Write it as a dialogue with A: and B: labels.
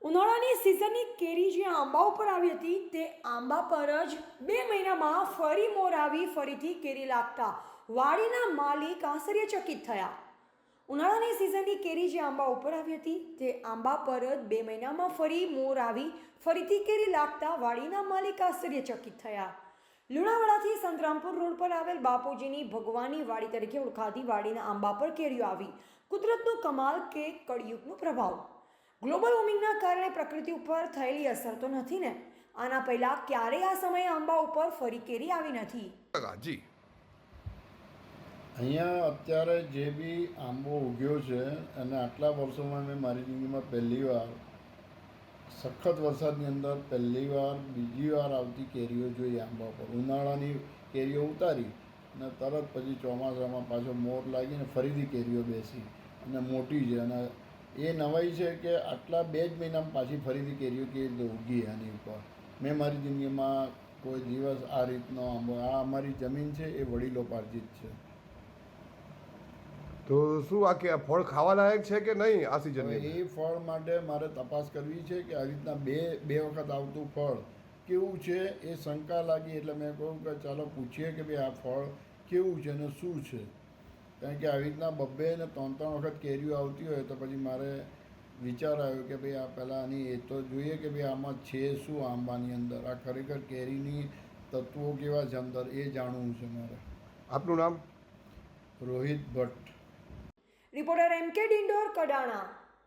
A: ઉનાળાની સિઝનની કેરી જે આંબા ઉપર આવી હતી તે આંબા પર જ 2 મહિનામાં ફરી મોર આવી ફરીથી કેરી લાગતા વાડીના માલિક આશ્ચર્યચકિત થયા. ઉનાળાની સિઝનની કેરી જે આંબા ઉપર આવી હતી તે આંબા પર જ 2 મહિનામાં ફરી મોર આવી ફરીથી કેરી લાગતા વાડીના માલિક આશ્ચર્યચકિત થયા. લુણાવાડાથી સંતરામપુર રોડ પર આવેલ બાપુજીની ભગવાનની વાડી તરીકે ઓળખાતી વાડીના આંબા પર કેરીઓ આવી. કુદરતનો કમાલ કે કળિયુગનો પ્રભાવ. ગ્લોબલ વોર્મિંગના કારણે પ્રકૃતિ ઉપર થયેલી અસર તો નથી ને? આના પહેલાં ક્યારેય આ સમયે આંબા ઉપર ફરી કેરી આવી નથી.
B: જી
C: અહીંયા અત્યારે જે બી આંબો ઉગ્યો છે અને આટલા વર્ષોમાં મેં મારી જિંદગીમાં પહેલીવાર સખત વરસાદની અંદર પહેલીવાર બીજી વાર આવતી કેરીઓ જોઈ આંબા પર. ઉનાળાની કેરીઓ ઉતારી અને તરત પછી ચોમાસામાં પાછો મોર લાગીને ફરીથી કેરીઓ બેસી અને મોટી છે. અને એ નવાઈ છે કે આટલા 2 જ મહિનામાં પાછી ફરીથી કેરીઓ કેવી રીતે ઉગી આની ઉપર. મેં મારી જિંદગીમાં કોઈ દિવસ આ રીતનો આંબો, આ અમારી જમીન છે એ વડીલોપાર્જિત છે.
B: તો શું આ કે ફળ ખાવા લાયક છે કે નહીં આ
C: હવે
B: સિઝનની?
C: એ ફળ માટે મારે તપાસ કરવી છે કે આવી રીતના બે વખત આવતું ફળ કેવું છે એ શંકા લાગી. એટલે મેં કહ્યું કે ચાલો પૂછીએ કે ભાઈ આ ફળ કેવું છે અને શું છે. કારણ કે આવી રીતના 2 ને 3 વખત કેરીઓ આવતી હોય તો પછી મારે વિચાર આવ્યો કે ભાઈ આ પહેલાં આની એ તો જોઈએ કે ભાઈ આમાં છે શું આંબાની અંદર, આ ખરેખર કેરીની તત્વો કેવા છે અંદર એ જાણવું છે મારે.
B: આપનું નામ?
C: રોહિત ભટ્ટ.
A: Reporter MK Dindor, Kadana.